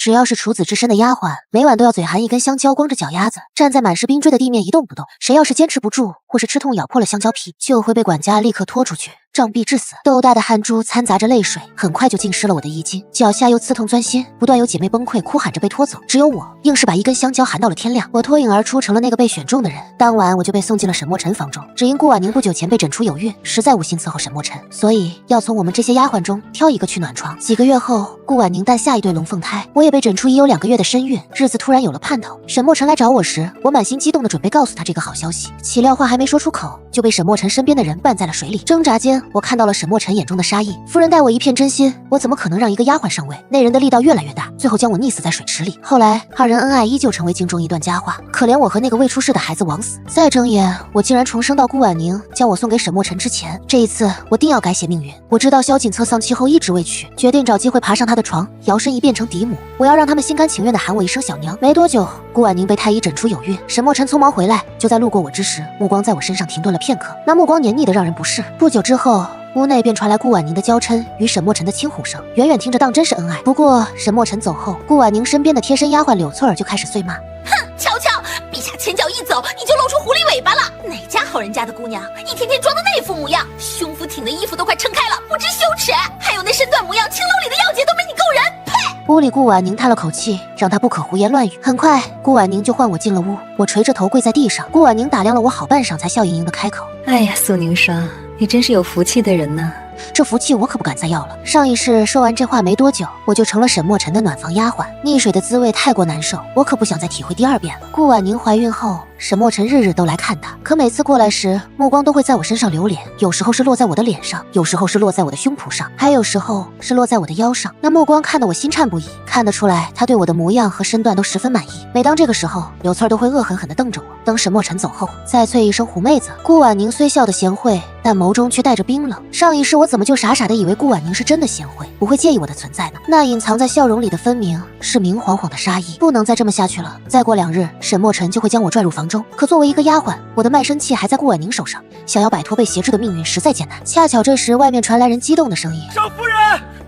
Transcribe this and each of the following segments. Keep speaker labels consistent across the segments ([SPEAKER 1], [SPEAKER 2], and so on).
[SPEAKER 1] 只要是处子之身的丫鬟，每晚都要嘴含一根香蕉，光着脚丫子站在满是冰锥的地面一动不动。谁要是坚持不住，或是吃痛咬破了香蕉皮，就会被管家立刻拖出去杖毙致死。豆大的汗珠掺杂着泪水，很快就浸湿了我的衣襟，脚下又刺痛钻心，不断有姐妹崩溃哭喊着被拖走，只有我硬是把一根香蕉含到了天亮。我脱颖而出，成了那个被选中的人。当晚我就被送进了沈墨尘房中，只因顾婉宁不久前被诊出有孕，实在无心伺候沈墨尘，所以要从我们这些丫鬟中挑一个去暖床。几个月后，顾婉宁诞下一对龙凤胎，我也被诊出已有2个月的身孕，日子突然有了盼头。沈墨尘来找我时，我满心激动的准备告诉他这个好消息，岂料话还没说出口，就被沈墨尘身边的人绊在了水里。挣扎间，我看到了沈墨尘眼中的杀意。夫人待我一片真心，我怎么可能让一个丫鬟上位？那人的力道越来越大，最后将我溺死在水池里。后来二人恩爱依旧成为镜中一段佳话，可怜我和那个未出世的孩子枉死。再睁眼，我竟然重生到顾婉宁将我送给沈墨尘之前。这一次我定要改写命运。我知道萧锦策丧妻后一直未娶，决定找机会爬上他的床，摇身一变成嫡母。我要让他们心甘情愿地喊我一声小娘。没多久，顾婉宁被太医诊出有孕，沈墨尘匆忙回来，就在路过我之时，目光在我身上停顿了片刻，那目光黏腻的让人不适。不久之后，屋内便传来顾婉宁的娇嗔与沈墨尘的轻哄声，远远听着当真是恩爱。不过沈墨尘走后，顾婉宁身边的贴身丫鬟柳翠儿就开始碎骂：
[SPEAKER 2] 哼，瞧瞧，陛下前脚一走，你就露出狐狸尾巴了。哪家好人家的姑娘，一天天装的那副模样，胸脯挺的衣服都快撑开了，不知羞耻。还有那身段模样，青楼里的药姐都没你够人。呸！
[SPEAKER 1] 屋里顾婉宁叹了口气，让她不可胡言乱语。很快，顾婉宁就唤我进了屋，我垂着头跪在地上。顾婉宁打量了我好半晌，才笑盈盈的开口：
[SPEAKER 3] 哎呀，素凝霜，你真是有福气的人呢。
[SPEAKER 1] 这福气我可不敢再要了。上一世说完这话没多久，我就成了沈墨尘的暖房丫鬟。溺水的滋味太过难受，我可不想再体会第2遍了。顾婉宁怀孕后，沈墨尘日日都来看她，可每次过来时，目光都会在我身上流连，有时候是落在我的脸上，有时候是落在我的胸脯上，还有时候是落在我的腰上。那目光看得我心颤不已，看得出来他对我的模样和身段都十分满意。每当这个时候，柳翠儿都会恶狠狠地瞪着我。等沈墨尘走后，再啐一声虎妹子。顾婉宁虽笑得贤惠，但眸中却带着冰冷。上一世我怎么就傻傻的以为顾婉宁是真的贤惠，不会介意我的存在呢？那隐藏在笑容里的分明是明晃晃的杀意。不能再这么下去了，再过2日，沈墨尘就会将我拽入房中。可作为一个丫鬟，我的卖身契还在顾婉宁手上，想要摆脱被挟制的命运实在艰难。恰巧这时，外面传来人激动的声音：
[SPEAKER 4] 少夫人，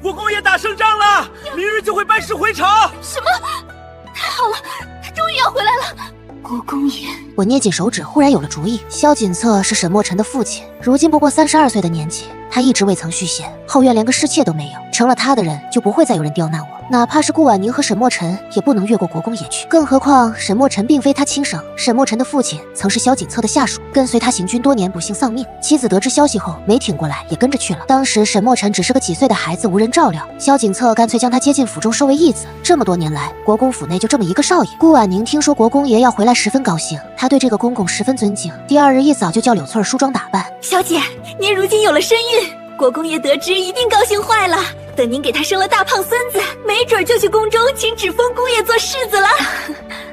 [SPEAKER 4] 国公爷打胜仗了，明日就会班师回朝。
[SPEAKER 2] 什么？太好了，他终于要回来了。国公爷，
[SPEAKER 1] 我捏紧手指，忽然有了主意。萧锦策是沈墨尘的父亲，如今不过32岁的年纪，他一直未曾续弦，后院连个侍妾都没有。成了他的人，就不会再有人刁难我。哪怕是顾婉宁和沈墨尘，也不能越过国公爷去。更何况沈墨尘并非他亲生，沈墨尘的父亲曾是萧锦策的下属，跟随他行军多年，不幸丧命。妻子得知消息后，没挺过来，也跟着去了。当时沈墨尘只是个几岁的孩子，无人照料，萧锦策干脆将他接进府中，收为义子。这么多年来，国公府内就这么一个少爷。顾婉宁听说国公爷要回来，十分高兴，他对这个公公十分尊敬。第2日一早就叫柳翠儿梳妆打扮。
[SPEAKER 2] 小姐，您如今有了身孕，国公爷得知一定高兴坏了。等您给他生了大胖孙子，没准就去宫中请指封公爷做世子了。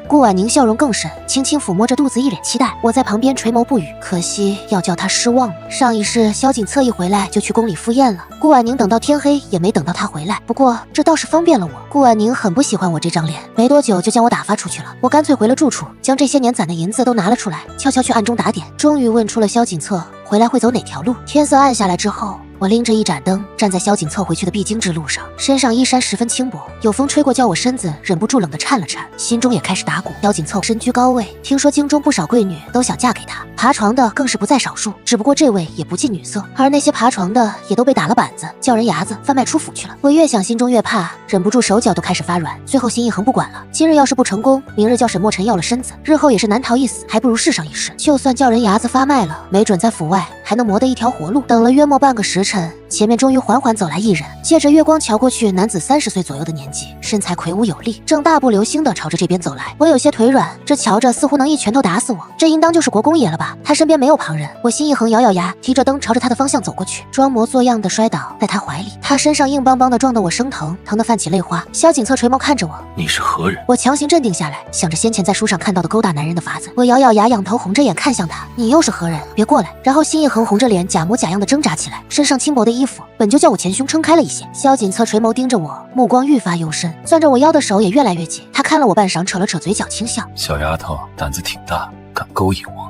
[SPEAKER 1] 顾婉宁笑容更深，轻轻抚摸着肚子，一脸期待。我在旁边垂眸不语，可惜要叫他失望了。上一世萧锦策一回来就去宫里赴宴了，顾婉宁等到天黑也没等到他回来。不过这倒是方便了我。顾婉宁很不喜欢我这张脸，没多久就将我打发出去了。我干脆回了住处，将这些年攒的银子都拿了出来，悄悄去暗中打点，终于问出了萧锦策回来会走哪条路。天色暗下来之后，我拎着一盏灯，站在萧锦策回去的必经之路上，身上衣衫十分轻薄，有风吹过，叫我身子忍不住冷得颤了颤，心中也开始打鼓。萧锦策身居高位，听说京中不少贵女都想嫁给他，爬床的更是不在少数。只不过这位也不近女色，而那些爬床的也都被打了板子，叫人牙子，贩卖出府去了。我越想心中越怕，忍不住手脚都开始发软，最后心一横，不管了。今日要是不成功，明日叫沈墨尘要了身子，日后也是难逃一死，还不如试上一试。就算叫人牙子发卖了，没准在府外还能磨得一条活路。等了约莫半个时辰，前面终于缓缓走来一人，借着月光瞧过去，男子30岁左右的年纪，身材魁梧有力，正大步流星地朝着这边走来。我有些腿软，这瞧着似乎能一拳头打死我，这应当就是国公爷了吧？他身边没有旁人，我心一横，咬咬牙，提着灯朝着他的方向走过去，装模作样地摔倒在他怀里。他身上硬邦邦地撞得我生疼，疼得泛起泪花。萧锦策垂眸看着我，
[SPEAKER 4] 你是何人？
[SPEAKER 1] 我强行镇定下来，想着先前在书上看到的勾搭男人的法子。我咬咬牙，仰头红着眼看向他，你又是何人？别过来！然后心一横，红着脸假模假样的挣扎起来，身上轻薄的衣服本就叫我前胸撑开了一些。萧锦策垂眸盯着我，目光愈发幽深，攥着我腰的手也越来越紧。他看了我半晌，扯了扯嘴角轻笑，
[SPEAKER 4] 小丫头胆子挺大，敢勾引我。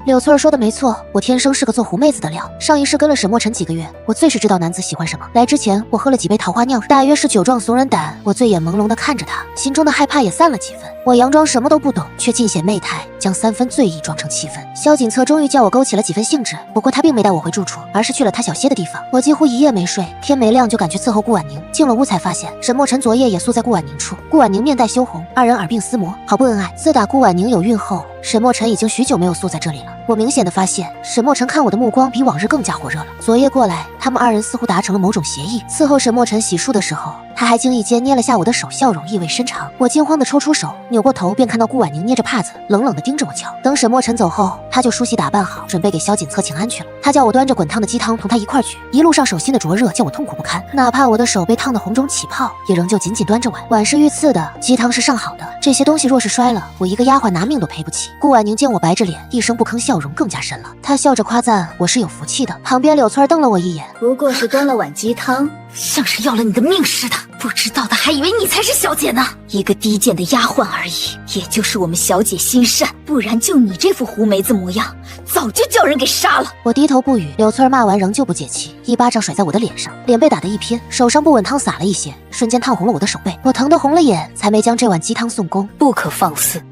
[SPEAKER 1] 柳翠儿说的没错，我天生是个做狐妹子的料。上一世跟了沈墨尘几个月，我最是知道男子喜欢什么。来之前，我喝了几杯桃花酿，大约是酒壮怂人胆。我醉眼朦胧地看着他，心中的害怕也散了几分。我佯装什么都不懂，却尽显媚态，将3分醉意装成7分。萧锦策终于叫我勾起了几分兴致，不过他并没带我回住处，而是去了他小歇的地方。我几乎一夜没睡，天没亮就赶去伺候顾婉宁。进了屋才发现，沈墨尘昨夜也宿在顾婉宁处。顾婉宁面带羞红，二人耳鬓厮磨，好不恩爱。自打顾婉宁有孕后，沈墨尘已经许久没有宿在这里了。我明显的发现，沈墨尘看我的目光比往日更加火热了。昨夜过来，他们2人似乎达成了某种协议。伺候沈墨尘洗漱的时候，他还惊异间捏了下我的手，笑容意味深长。我惊慌地抽出手，扭过头便看到顾婉宁捏着帕子，冷冷地盯着我瞧。等沈墨尘走后，他就梳洗打扮好，准备给萧锦策请安去了。他叫我端着滚烫的鸡汤同他一块去，一路上手心的灼热叫我痛苦不堪，哪怕我的手被烫得红肿起泡，也仍旧紧紧端着碗。碗是御赐的，鸡汤是上好的，这些东西若是摔了，我一个丫鬟拿命都赔不起。顾婉宁见我白着脸，一声不吭，笑容更加深了。她笑着夸赞我是有福气的。旁边柳翠儿瞪了我一眼，
[SPEAKER 3] 不过是端了碗鸡汤，
[SPEAKER 2] 像是要了你的命似的，不知道的还以为你才是小姐呢。
[SPEAKER 3] 一个低贱的丫鬟而已，也就是我们小姐心善，不然就你这副狐梅子模样，早就叫人给杀了。
[SPEAKER 1] 我低头不语，柳翠儿骂完仍旧不解气，一巴掌甩在我的脸上，脸被打得一偏，手上不稳汤洒了一些，瞬间烫红了我的手背，我疼得红了眼，才没将这碗鸡汤送公。
[SPEAKER 3] 不可放肆！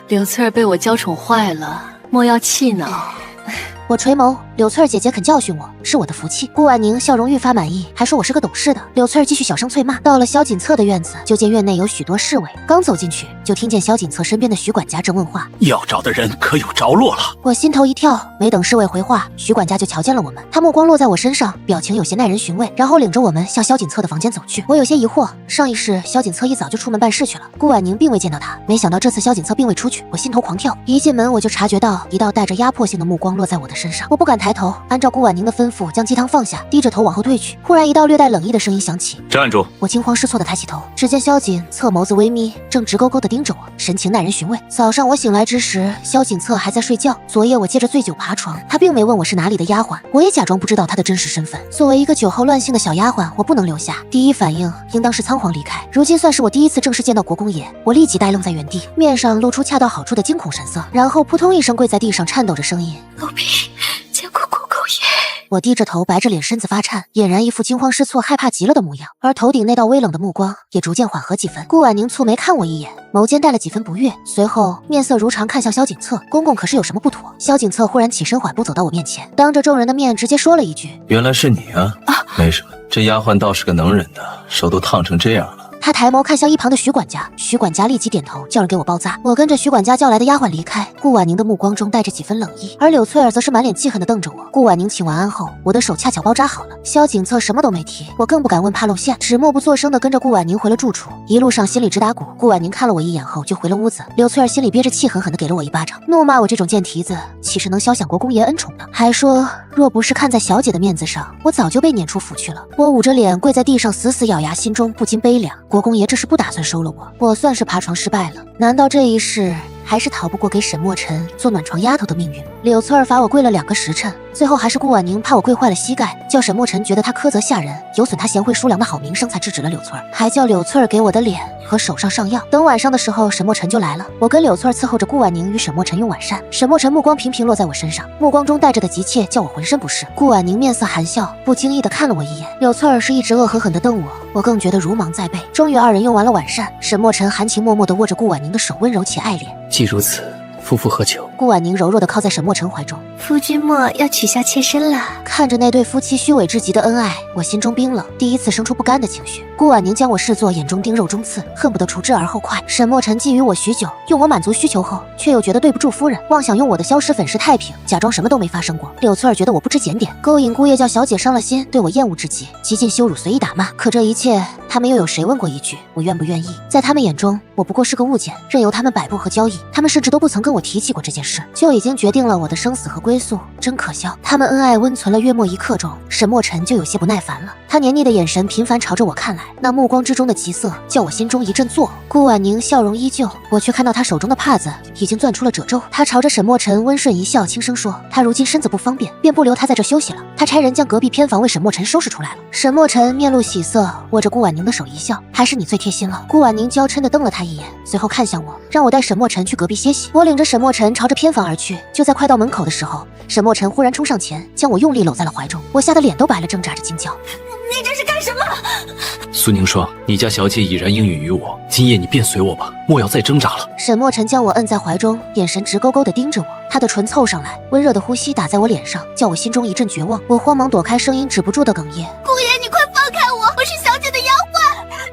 [SPEAKER 3] 柳翠儿被我娇宠坏了，莫要气恼。
[SPEAKER 1] 我垂眸，柳翠儿姐姐肯教训我，是我的福气。顾婉宁笑容愈发满意，还说我是个懂事的。柳翠儿继续小声催骂。到了萧锦策的院子，就见院内有许多侍卫。刚走进去，就听见萧锦策身边的徐管家正问话：“
[SPEAKER 4] 要找的人可有着落了？”
[SPEAKER 1] 我心头一跳，没等侍卫回话，徐管家就瞧见了我们。他目光落在我身上，表情有些耐人寻味，然后领着我们向萧锦策的房间走去。我有些疑惑，上一世萧锦策一早就出门办事去了，顾婉宁并未见到他，没想到这次萧锦策并未出去，我心头狂跳。一进门我就察觉到一道带着压迫性的目光落在我的身上，我不敢抬头，按照顾婉宁的吩咐将鸡汤放下，低着头往后退去。忽然一道略带冷意的声音响起：“
[SPEAKER 4] 站住！”
[SPEAKER 1] 我惊慌失措地抬起头，只见萧锦策眸子微眯，正直勾勾地盯着我，神情耐人寻味。早上我醒来之时，萧锦策还在睡觉。昨夜我借着醉酒爬床，他并没问我是哪里的丫鬟，我也假装不知道他的真实身份。作为一个酒后乱性的小丫鬟，我不能留下，第一反应应当是仓皇离开。如今算是我第一次正式见到国公爷，我立即呆愣在原地，面上露出恰到好处的惊恐神色，然后扑通一声跪在地上，颤抖着声音：“
[SPEAKER 2] 奴婢见过国公爷。”
[SPEAKER 1] 我低着头，白着脸，身子发颤，俨然一副惊慌失措、害怕极了的模样，而头顶那道微冷的目光也逐渐缓和几分。顾婉宁蹙眉看我一眼，眸间带了几分不悦，随后面色如常看向萧锦策：“公公可是有什么不妥？”萧锦策忽然起身缓步走到我面前，当着众人的面直接说了一句：“
[SPEAKER 5] 原来是你啊！没什么，这丫鬟倒是个能忍的，手都烫成这样了。”
[SPEAKER 1] 他抬眸看向一旁的徐管家，徐管家立即点头，叫人给我包扎。我跟着徐管家叫来的丫鬟离开。顾婉宁的目光中带着几分冷意，而柳翠儿则是满脸记恨地瞪着我。顾婉宁请完安后，我的手恰巧包扎好了。萧锦策什么都没提，我更不敢问，怕露馅，只默不作声地跟着顾婉宁回了住处。一路上心里直打鼓。顾婉宁看了我一眼后就回了屋子。柳翠儿心里憋着气，狠狠地给了我一巴掌，怒骂我这种贱蹄子岂是能消享国公爷恩宠的，还说若不是看在小姐的面子上，我早就被撵出府去了。我捂着脸跪在地上，死死咬牙，心中不禁悲凉。国公爷这是不打算收了我算是爬床失败了。难道这一世还是逃不过给沈墨尘做暖床丫头的命运？柳翠儿罚我跪了2个时辰，最后还是顾婉宁怕我跪坏了膝盖，叫沈墨尘觉得他苛责下人，有损他贤惠淑良的好名声，才制止了柳翠儿，还叫柳翠儿给我的脸和手上上药。等晚上的时候，沈墨尘就来了，我跟柳翠儿伺候着顾婉宁与沈墨尘用晚膳。沈墨尘目光频频落在我身上，目光中带着的急切叫我浑身不适。顾婉宁面色含笑，不经意地看了我一眼，柳翠儿是一直恶狠狠地瞪我，我更觉得如芒在背。终于2人用完了晚膳，沈墨尘含情脉脉地握着顾婉宁的手，温柔且爱怜。
[SPEAKER 5] 既如此，夫妇何求？
[SPEAKER 1] 顾婉宁柔弱地靠在沈墨尘怀中。
[SPEAKER 2] 夫君莫要取笑妾身了。
[SPEAKER 1] 看着那对夫妻虚伪至极的恩爱，我心中冰冷，第一次生出不甘的情绪。顾婉宁将我视作眼中钉肉中刺，恨不得除之而后快。沈墨尘觊觎我许久，用我满足需求后，却又觉得对不住夫人，妄想用我的消失粉饰太平，假装什么都没发生过。柳翠儿觉得我不知检点，勾引姑爷叫小姐伤了心，对我厌恶至极，极尽羞辱，随意打骂。可这一切，他们又有谁问过一句我愿不愿意？在他们眼中，我不过是个物件，任由他们摆布和交易。他们甚至都不曾跟我提起过这件事，就已经决定了我的生死和归宿，真可笑。他们恩爱温存了约莫1刻钟，沈墨尘就有些不耐烦了。他黏腻的眼神频繁朝着我看来，那目光之中的急色叫我心中一阵作呕。顾婉宁笑容依旧，我却看到她手中的帕子已经攥出了褶皱。她朝着沈墨尘温顺一笑，轻声说：“他如今身子不方便，便不留他在这休息了。他差人将隔壁偏房为沈墨尘收拾出来了。”沈墨尘面露喜色，握着顾婉宁的手一笑：“还是你最贴心了。”顾婉宁娇嗔地瞪了他他一眼，随后看向我，让我带沈墨尘去隔壁歇息。我领着沈墨尘朝着偏房而去，就在快到门口的时候，沈墨尘忽然冲上前，将我用力搂在了怀中，我吓得脸都白了，挣扎着惊叫：“
[SPEAKER 2] 你这是干什么？”
[SPEAKER 5] 苏宁霜，你家小姐已然应允于我，今夜你便随我吧，莫要再挣扎了。
[SPEAKER 1] 沈墨尘将我摁在怀中，眼神直勾勾地盯着我，他的唇凑上来，温热的呼吸打在我脸上，叫我心中一阵绝望。我慌忙躲开，声音止不住的哽咽：“
[SPEAKER 2] 姑爷，你快放开我，我是小姐的丫鬟。”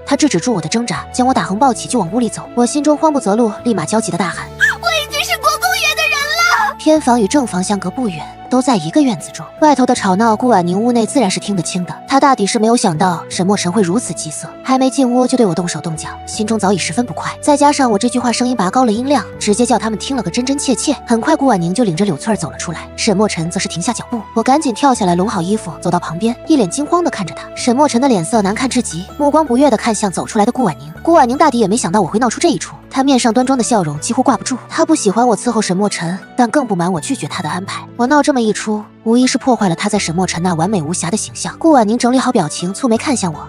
[SPEAKER 1] 他制止住我的挣扎，将我打横抱起就往屋里走。我心中慌不择路，立马焦急地大喊：“
[SPEAKER 2] 我已经是国公爷的人了！”
[SPEAKER 1] 偏房与正房相隔不远，都在一个院子中，外头的吵闹，顾婉宁屋内自然是听得清的。她大抵是没有想到沈墨尘会如此激色，还没进屋就对我动手动脚，心中早已十分不快。再加上我这句话声音拔高了音量，直接叫他们听了个真真切切。很快，顾婉宁就领着柳翠儿走了出来，沈墨尘则是停下脚步。我赶紧跳下来，拢好衣服，走到旁边，一脸惊慌地看着他。沈墨尘的脸色难看至极，目光不悦地看向走出来的顾婉宁。顾婉宁大抵也没想到我会闹出这一出，她面上端庄的笑容几乎挂不住。她不喜欢我伺候沈墨尘，但更不满我拒绝她的安排。我闹这么一出，无疑是破坏了他在沈墨尘那完美无瑕的形象。顾婉宁整理好表情，蹙眉看向我：“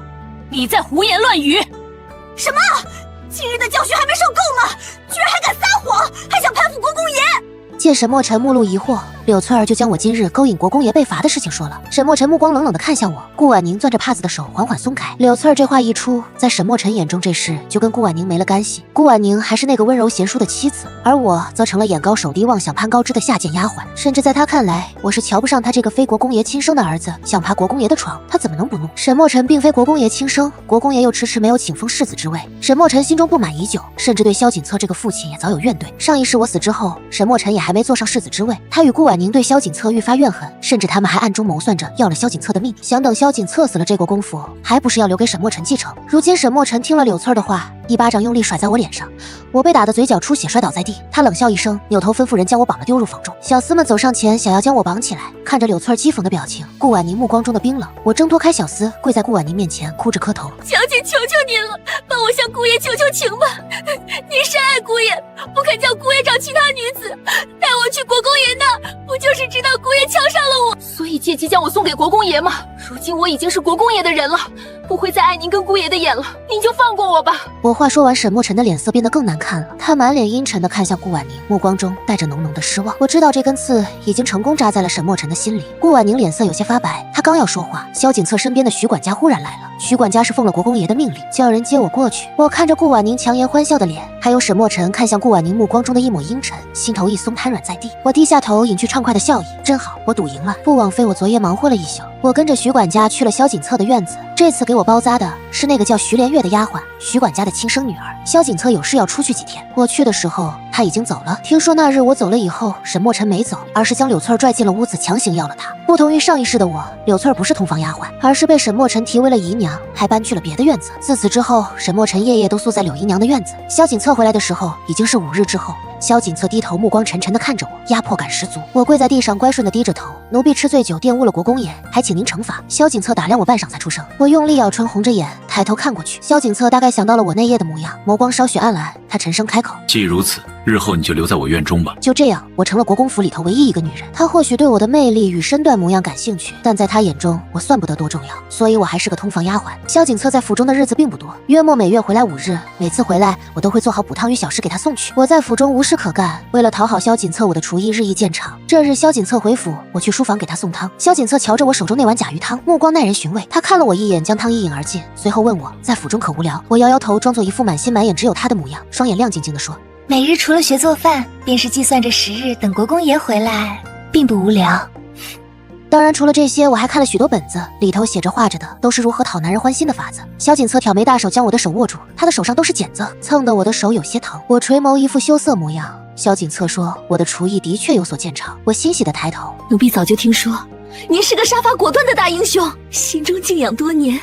[SPEAKER 2] 你在胡言乱语！什么？今日的教训还没受够吗？居然还敢撒谎，还想攀附国公爷！”
[SPEAKER 1] 见沈墨尘目露疑惑，柳翠儿就将我今日勾引国公爷被罚的事情说了。沈墨尘目光冷冷地看向我，顾婉宁攥着帕子的手缓缓松开。柳翠儿这话一出，在沈墨尘眼中这事就跟顾婉宁没了干系。顾婉宁还是那个温柔贤淑的妻子，而我则成了眼高手低妄想攀高枝的下贱丫鬟。甚至在他看来，我是瞧不上他这个非国公爷亲生的儿子，想爬国公爷的床，他怎么能不怒？沈墨尘并非国公爷亲生，国公爷又迟迟没有请封世子之位，沈墨尘心中不满已久，甚至对萧锦策这个父亲也早有怨怼。上一世我死之后，沈墨尘也还没坐上世子之位，他与顾婉宁对萧锦策愈发怨恨，甚至他们还暗中谋算着要了萧锦策的命，想等萧锦策死了，这国公府还不是要留给沈墨尘继承。如今沈墨尘听了柳翠儿的话，一巴掌用力甩在我脸上，我被打得嘴角出血，摔倒在地。他冷笑一声，扭头吩咐人将我绑了丢入房中。小厮们走上前想要将我绑起来，看着柳翠儿讥讽的表情，顾婉宁目光中的冰冷，我挣脱开小厮，跪在顾婉宁面前哭着磕头：“
[SPEAKER 2] 小姐求求您了，帮我向姑爷求求情吧！您深爱姑爷，不肯叫姑爷找其他女子，带我去国公爷那儿，不就是知道姑爷瞧上了我，所以借机将我送给国公爷吗？如今我已经是国公爷的人了，不会再碍您跟姑爷的眼了，您就放过我吧。”
[SPEAKER 1] 我话说完，沈墨尘的脸色变得更难看了，他满脸阴沉地看向顾婉宁，目光中带着浓浓的失望。我知道这根刺已经成功扎在了沈墨尘的心里。顾婉宁脸色有些发白，她刚要说话，萧锦策身边的徐管家忽然来了。徐管家是奉了国公爷的命令，叫人接我过去。我看着顾婉宁强颜欢笑的脸，还有沈墨尘看向顾婉宁目光中的一抹阴沉，心头一松，瘫软在地。我低下头，隐去畅快的笑意。真好，我赌赢了，不枉费我昨夜忙活了一宿。我跟着徐管家去了萧锦策的院子，这次给我包扎的是那个叫徐连月的丫鬟，徐管家的亲生女儿。萧锦策有事要出去几天，我去的时候他已经走了。听说那日我走了以后，沈墨尘没走，而是将柳翠儿拽进了屋子，强行要了她。不同于上一世的我，柳翠儿不是同房丫鬟，而是被沈墨尘提为了姨娘，还搬去了别的院子。自此之后，沈墨尘夜夜都宿在柳姨娘的院子。萧锦策回来的时候已经是5日之后。萧锦策低头，目光沉沉地看着我，压迫感十足。我跪在地上，乖顺地低着头。奴婢吃醉酒，玷污了国公爷，还请您惩罚。萧锦策打量我半晌才出声。我用力咬唇，红着眼抬头看过去。萧锦策大概想到了我那夜的模样，眸光稍许暗蓝，他沉声开口：“
[SPEAKER 5] 既如此，日后你就留在我院中吧。”
[SPEAKER 1] 就这样，我成了国公府里头唯一一个女人。他或许对我的魅力与身段模样感兴趣，但在他眼中，我算不得多重要，所以我还是个通房丫鬟。萧锦策在府中的日子并不多，约莫每月回来5日，每次回来我都会做好补汤与小食给他送去。我在府中无事可干，为了讨好萧锦策，我的厨艺日益见长。这日萧锦策回府，我去书房给他送汤。萧锦策瞧着我手中那碗甲鱼汤，目光耐人寻味。他看了我一眼，将汤一饮而尽，随后问我在府中可无聊。我摇摇头，装作一副满心满眼只有他的模样，双眼亮晶晶地说：“
[SPEAKER 3] 每日除了学做饭，便是计算着时日等国公爷回来，并不无聊。”
[SPEAKER 1] 当然，除了这些，我还看了许多本子，里头写着画着的都是如何讨男人欢心的法子。萧锦策挑眉大手将我的手握住，他的手上都是茧子，蹭得我的手有些疼。我垂眸，一副羞涩模样。萧锦策说：“我的厨艺的确有所见长。”我欣喜地抬头，
[SPEAKER 2] 奴婢早就听说您是个杀伐果断的大英雄，心中敬仰多年，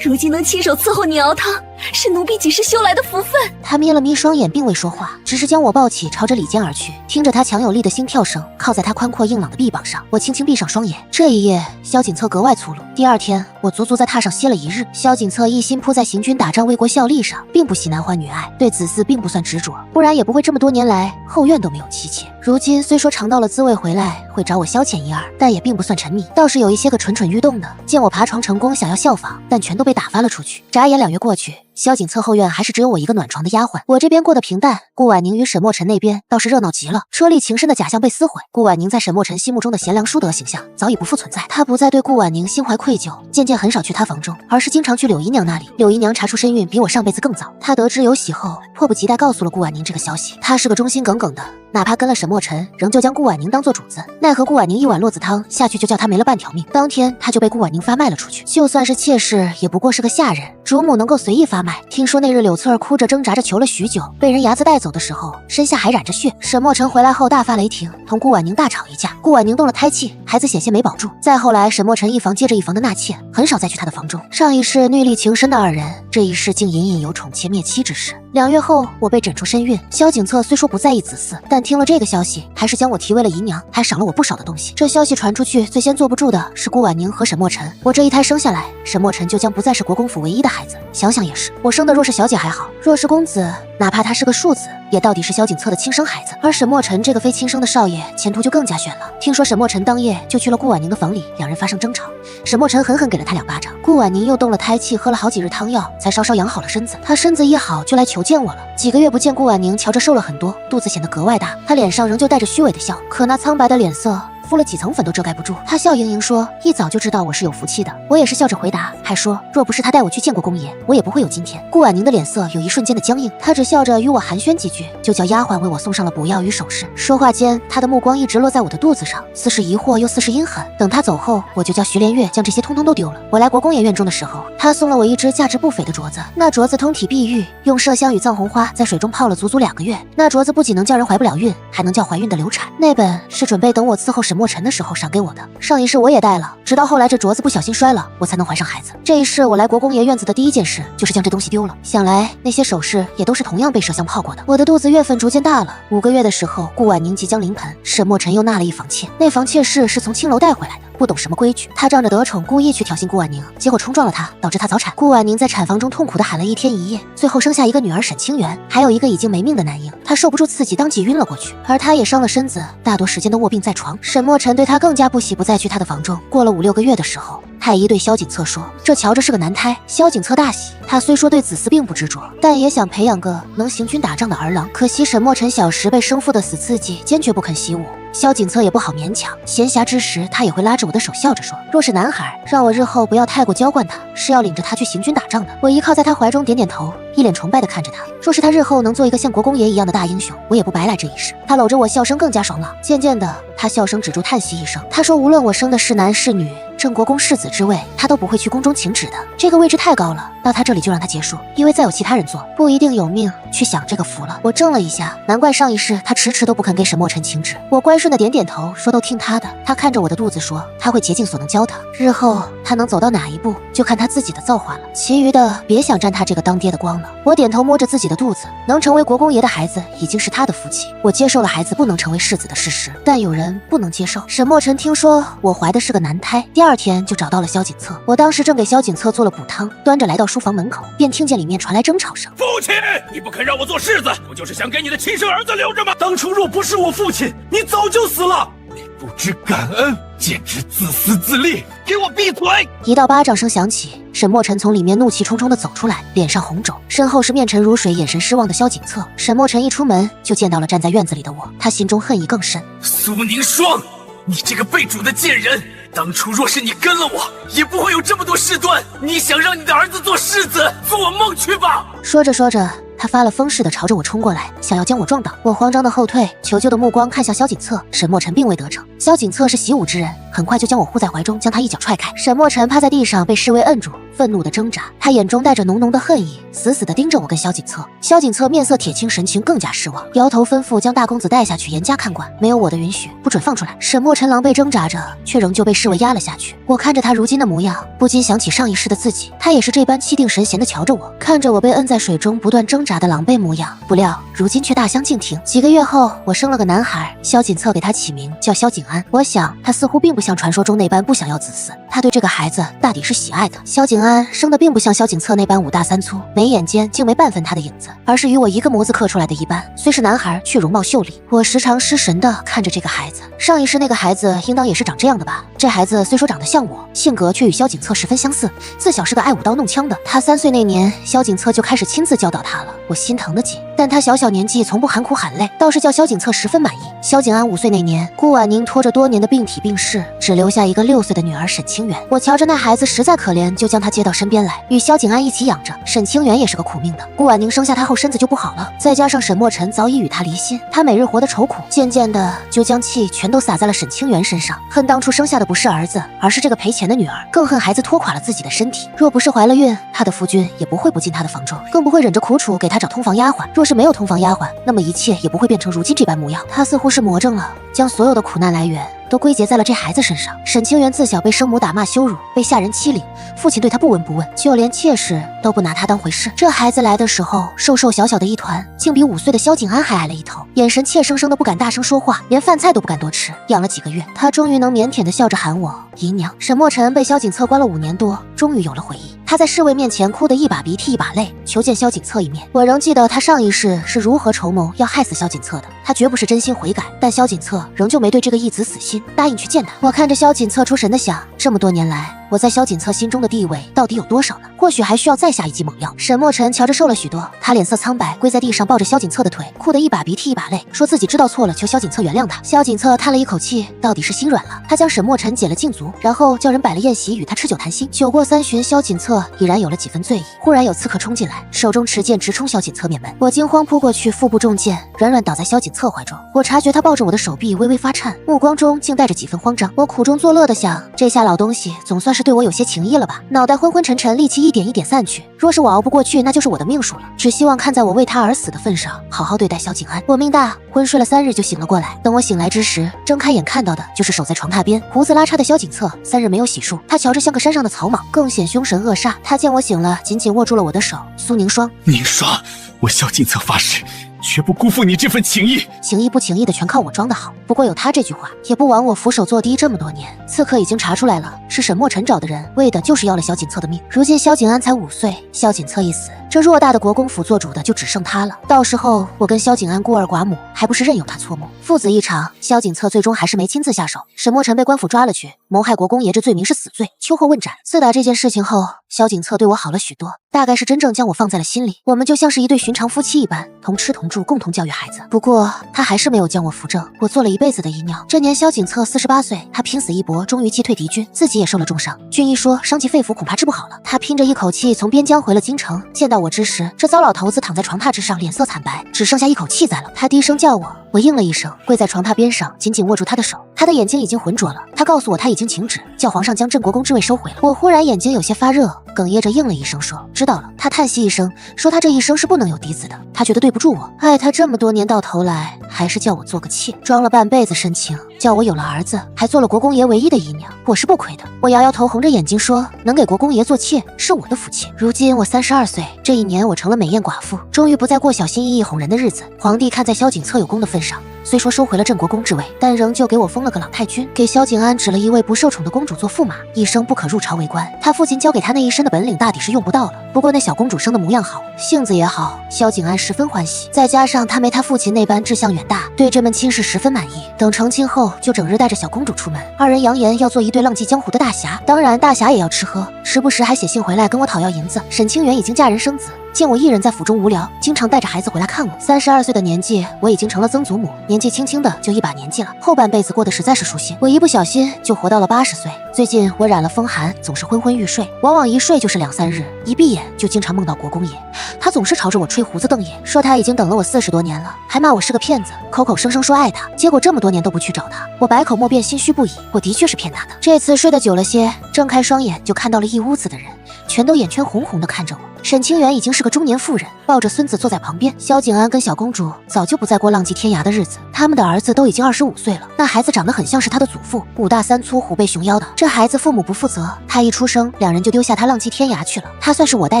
[SPEAKER 2] 如今能亲手伺候您熬汤，是奴婢几世修来的福分。
[SPEAKER 1] 他眯了眯双眼，并未说话，只是将我抱起，朝着里间而去。听着他强有力的心跳声，靠在他宽阔硬朗的臂膀上，我轻轻闭上双眼。这一夜，萧锦策格外粗鲁。第二天，我足足在榻上歇了1日。萧锦策一心扑在行军打仗、为国效力上，并不喜男欢女爱，对子嗣并不算执着，不然也不会这么多年来后院都没有妻妾。如今虽说尝到了滋味回来会找我消遣一二，但也并不算沉迷，倒是有一些个蠢蠢欲动的，见我爬床成功想要效仿，但全都被打发了出去。眨眼2月过去，萧景策后院还是只有我一个暖床的丫鬟，我这边过得平淡，顾婉宁与沈墨尘那边倒是热闹极了。车里情深的假象被撕毁，顾婉宁在沈墨尘心目中的贤良淑德形象早已不复存在，他不再对顾婉宁心怀愧疚，渐渐很少去她房中，而是经常去柳姨娘那里。柳姨娘查出身孕比我上辈子更早，她得知有喜后，迫不及待告诉了顾婉宁这个消息。她是个忠心耿耿的，哪怕跟了沈墨尘，仍旧将顾婉宁当做主子。奈何顾婉宁一碗落子汤下去，就叫她没了半条命。当天她就被顾婉宁发卖了出去，就算是妾室，也不过是个下人，主母能够随意发卖。听说那日柳翠儿哭着挣扎着求了许久，被人牙子带走的时候，身下还染着血。沈墨尘回来后大发雷霆，同顾婉宁大吵一架。顾婉宁动了胎气，孩子险些没保住。再后来，沈墨尘一房接着一房的纳妾，很少再去他的房中。上一世虐力情深的二人，这一世竟隐隐有宠妾灭妻之事。2月后，我被诊出身孕。萧景策虽说不在意子嗣，但听了这个消息，还是将我提为了姨娘，还赏了我不少的东西。这消息传出去，最先坐不住的是顾婉宁和沈墨尘。我这一胎生下来，沈墨尘就将不再是国公府唯一的孩子。想想也是，我生的若是小姐还好，若是公子，哪怕他是个庶子，也到底是萧景策的亲生孩子。而沈墨尘这个非亲生的少爷，前途就更加悬了。听说沈墨尘当夜就去了顾婉宁的房里，两人发生争吵，沈墨尘狠狠给了他2巴掌。顾婉宁又动了胎气，喝了好几日汤药，才稍稍养好了身子。她身子一好，就来求见我了。几个月不见，顾婉宁瞧着瘦了很多，肚子显得格外大，她脸上仍旧带着虚伪的笑，可那苍白的脸色敷了几层粉都遮盖不住。他笑盈盈说，一早就知道我是有福气的。我也是笑着回答，还说若不是他带我去见过公爷，我也不会有今天。顾婉宁的脸色有一瞬间的僵硬，她只笑着与我寒暄几句，就叫丫鬟为我送上了补药与首饰。说话间，她的目光一直落在我的肚子上，似是疑惑又似是阴狠。等她走后，我就叫徐连月将这些通通都丢了。我来国公爷院中的时候，他送了我一只价值不菲的镯子，那镯子通体碧玉，用麝香与藏红花在水中泡了足足2个月。那镯子不仅能叫人怀不了孕，还能叫怀孕的流产。那本是准备等我伺候沈墨尘的时候赏给我的，上一世我也戴了，直到后来这镯子不小心摔了，我才能怀上孩子。这一世我来国公爷院子的第一件事就是将这东西丢了，想来那些首饰也都是同样被麝香泡过的。我的肚子月份逐渐大了，5个月的时候，顾婉宁即将临盆，沈墨尘又纳了一房妾，那房妾室是从青楼带回来的，不懂什么规矩，他仗着得宠故意去挑衅顾婉宁，结果冲撞了她，导致她早产。顾婉宁在产房中痛苦地喊了1天1夜，最后生下一个女儿沈清源，还有一个已经没命的男婴。她受不住刺激，当即晕了过去，而她也伤了身子，大多时间都卧病在床。沈墨尘对她更加不喜，不再去她的房中。过了5、6个月的时候，太医对萧景策说，这瞧着是个男胎。萧景策大喜，他虽说对子嗣并不执着，但也想培养个能行军打仗的儿郎。可惜沈墨尘小时被生父的死刺激，坚决不肯习武。萧景策也不好勉强，闲暇之时他也会拉着我的手笑着说，若是男孩，让我日后不要太过娇惯他，是要领着他去行军打仗的。我依靠在他怀中点点头，一脸崇拜地看着他，若是他日后能做一个像国公爷一样的大英雄，我也不白来这一世。他搂着我，笑声更加爽朗。渐渐的，他笑声止住，叹息一声，他说无论我生的是男是女，正国公世子之位，他都不会去宫中请旨的。这个位置太高了，到他这里就让他结束，因为再有其他人做，不一定有命去享这个福了。我怔了一下，难怪上一世他迟迟都不肯给沈墨尘请旨。我乖顺的点点头，说都听他的。他看着我的肚子说，他会竭尽所能教他，日后他能走到哪一步，就看他自己的造化了，其余的别想沾他这个当爹的光了。我点头摸着自己的肚子，能成为国公爷的孩子已经是他的福气。我接受了孩子不能成为世子的事实，但有人不能接受。沈墨尘听说我怀的是个男胎，第2天就找到了萧景策。我当时正给萧景策做了补汤，端着来到书房门口，便听见里面传来争吵声。
[SPEAKER 4] 父亲，你不肯让我做世子，不就是想给你的亲生儿子留着吗？当初若不是我父亲，你早就死了。你不知感恩，简直自私自利！给我闭嘴！
[SPEAKER 1] 一道巴掌声响起，沈墨尘从里面怒气冲冲地走出来，脸上红肿，身后是面沉如水、眼神失望的萧景策。沈墨尘一出门就见到了站在院子里的我，他心中恨意更深。
[SPEAKER 4] 苏宁霜，你这个被主的贱人！当初若是你跟了我，也不会有这么多事端。你想让你的儿子做世子，做梦去吧！
[SPEAKER 1] 说着说着，他发了疯似的朝着我冲过来，想要将我撞倒。我慌张的后退，求救的目光看向萧景策。沈墨尘并未得逞，萧景策是习武之人，很快就将我护在怀中，将他一脚踹开。沈墨尘趴在地上，被侍卫摁住，愤怒的挣扎，他眼中带着浓浓的恨意，死死地盯着我跟萧景策。萧景策面色铁青，神情更加失望，摇头吩咐将大公子带下去，严加看管，没有我的允许，不准放出来。沈墨尘狼狈挣扎着，却仍旧被侍卫压了下去。我看着他如今的模样，不禁想起上一世的自己，他也是这般气定神闲地瞧着我，看着我被摁在水中不断挣扎的狼狈模样，不料如今却大相径庭。几个月后，我生了个男孩，萧景策给他起名叫萧景安。我想他似乎并不像传说中那般不想要子嗣，他对这个孩子大抵是喜爱的。萧景安生的并不像萧景策那般五大三粗，眉眼间竟没半分他的影子，而是与我一个模子刻出来的一般。虽是男孩，却容貌秀丽。我时常失神地看着这个孩子，上一世那个孩子应当也是长这样的吧？这孩子虽说长得像我，性格却与萧景策十分相似，自小是个爱舞刀弄枪的。他3岁那年，萧景策就开始亲自教导他了，我心疼得紧。但他小年纪从不喊苦喊累，倒是叫萧景策十分满意。萧景安5岁那年，顾婉宁拖着多年的病体病逝，只留下一个6岁的女儿沈清源。我瞧着那孩子实在可怜，就将他接到身边来，与萧景安一起养着。沈清源也是个苦命的，顾婉宁生下他后身子就不好了，再加上沈墨尘早已与他离心，他每日活得愁苦，渐渐的就将气全都撒在了沈清源身上，恨当初生下的不是儿子，而是这个赔钱的女儿，更恨孩子拖垮了自己的身体。若不是怀了孕，他的夫君也不会不进他的房中，更不会忍着苦楚给他找通房丫鬟。若是没有通房丫鬟，那么一切也不会变成如今这般模样。他似乎是魔怔了，将所有的苦难来源都归结在了这孩子身上。沈清源自小被生母打骂羞辱，被下人欺凌，父亲对他不闻不问，就连妾室都不拿他当回事。这孩子来的时候瘦瘦小小的一团，竟比5岁的萧景安还矮了一头，眼神怯生生的不敢大声说话，连饭菜都不敢多吃。养了几个月，他终于能腼腆的笑着喊我姨娘。沈墨尘被萧景策关了5年多，终于有了回忆。他在侍卫面前哭得一把鼻涕一把泪，求见萧景策一面。我仍记得他上一世是如何筹谋要害死萧景策的，他绝不是真心悔改，但萧景策仍旧没对这个义子死心，答应去见他。我看着萧景策出神的想，这么多年来，我在萧景策心中的地位到底有多少呢？或许还需要再下一剂猛药。沈墨尘瞧着瘦了许多，他脸色苍白，跪在地上抱着萧景策的腿，哭得一把鼻涕一把泪，说自己知道错了，求萧景策原谅他。萧景策叹了一口气，到底是心软了。他将沈墨尘解了禁足，然后叫人摆了宴席与他吃酒谈心。酒过3巡，萧景策已然有了几分醉意。忽然有刺客冲进来，手中持剑直冲萧景策面门。我惊慌扑过去，腹部中箭，软软倒在萧景策怀中。我察觉他抱着我的手臂微微发颤，目光中竟带着几分慌张。我苦中作乐地想，这下老东西总算是对我有些情谊了吧？脑袋昏昏沉沉，力气一点一点散去。若是我熬不过去，那就是我的命数了。只希望看在我为他而死的份上，好好对待萧景安。我命大，昏睡了3日就醒了过来。等我醒来之时，睁开眼看到的就是守在床榻边胡子拉碴的萧景策。3日没有洗漱，他瞧着像个山上的草莽，更显凶神恶煞。他见我醒了，紧紧握住了我的手。苏凝霜，
[SPEAKER 4] 凝霜，我萧景策发誓，绝不辜负你这份情谊。
[SPEAKER 1] 情谊不情谊的全靠我装得好。不过有他这句话，也不枉我俯首作低这么多年。刺客已经查出来了，是沈墨尘找的人，为的就是要了萧景策的命。如今萧景安才5岁，萧景策一死，这偌大的国公府做主的就只剩他了。到时候我跟萧景安孤儿寡母，还不是任由他错目？父子一场，萧景策最终还是没亲自下手。沈墨尘被官府抓了去，谋害国公爷这罪名是死罪，秋后问斩。自打这件事情后，萧景策对我好了许多，大概是真正将我放在了心里。我们就像是一对寻常夫妻一般，同吃同住，共同教育孩子。不过他还是没有将我扶正，我做了一辈子的姨娘。这年萧景策48岁，他拼死一搏，终于击退敌军，自己也受了重伤。军医说伤及肺腑，恐怕治不好了。他拼着一口气从边疆回了京城，见到我之时，这糟老头子躺在床榻之上，脸色惨白，只剩下一口气在了。他低声叫我，我应了一声，跪在床榻边上，紧紧握住他的手。他的眼睛已经浑浊了，他告诉我他已经请旨，叫皇上将镇国公之位收回了。我忽然眼睛有些发热，哽咽着应了一声，说知道了。他叹息一声，说他这一生是不能有嫡子的，他觉得对不住我，爱他这么多年，到头来还是叫我做个妾，装了半辈子深情，叫我有了儿子，还做了国公爷唯一的姨娘，我是不亏的。我摇摇头，红着眼睛说，能给国公爷做妾是我的福气。如今我32岁，这一年我成了美艳寡妇，终于不再过小心翼翼哄人的日子。皇帝看在萧景策有功的份上，虽说收回了镇国公之位，但仍旧给我封了个朗太君，给萧景安指了一位不受宠的公主做驸马，一生不可入朝为官。他父亲教给他那一身的本领大抵是用不到了，不过那小公主生的模样好，性子也好，萧景安十分欢喜。再加上他没他父亲那般志向远大，对这门亲事十分满意。等成亲后，就整日带着小公主出门，二人扬言要做一对浪迹江湖的大侠。当然大侠也要吃喝，时不时还写信回来跟我讨要银子。沈清源已经嫁人生子，见我一人在府中无聊，经常带着孩子回来看我。32岁的年纪，我已经成了曾祖母，年纪轻轻的就一把年纪了，后半辈子过得实在是舒心。我一不小心就活到了80岁。最近我染了风寒，总是昏昏欲睡，往往一睡就是2、3日，一闭眼就经常梦到国公爷。他总是朝着我吹胡子瞪眼，说他已经等了我40多年了，还骂我是个骗子，口口声声说爱他，结果这么多年都不去找他。我百口莫辩，心虚不已，我的确是骗他的。这次睡得久了些，睁开双眼就看到了一屋子的人，全都眼圈红红的看着我。沈清源已经是个中年妇人，抱着孙子坐在旁边。萧景安跟小公主早就不再过浪迹天涯的日子，他们的儿子都已经25岁了。那孩子长得很像是他的祖父，5大3粗虎背熊腰的。这孩子父母不负责，他一出生，两人就丢下他浪迹天涯去了。他算是我带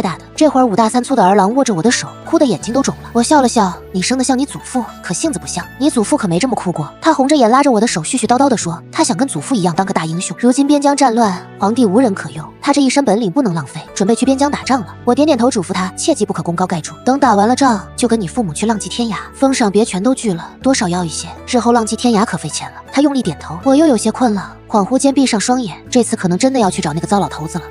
[SPEAKER 1] 大的，这会儿5大3粗的儿郎握着我的手，哭得眼睛都肿了。我笑了笑，你生得像你祖父，可性子不像，你祖父可没这么哭过。他红着眼拉着我的手，絮絮叨叨地说，他想跟祖父一样当个大英雄。如今边疆战乱，皇帝无人可用，他这一身本领不能浪费，准备去边疆打仗了。我点点头，嘱咐他切记不可功高盖主，等打完了仗，就跟你父母去浪迹天涯，封赏别全都拒了，多少要一些，日后浪迹天涯可费钱了。他用力点头，我又有些困了，恍惚间闭上双眼，这次可能真的要去找那个糟老头子了。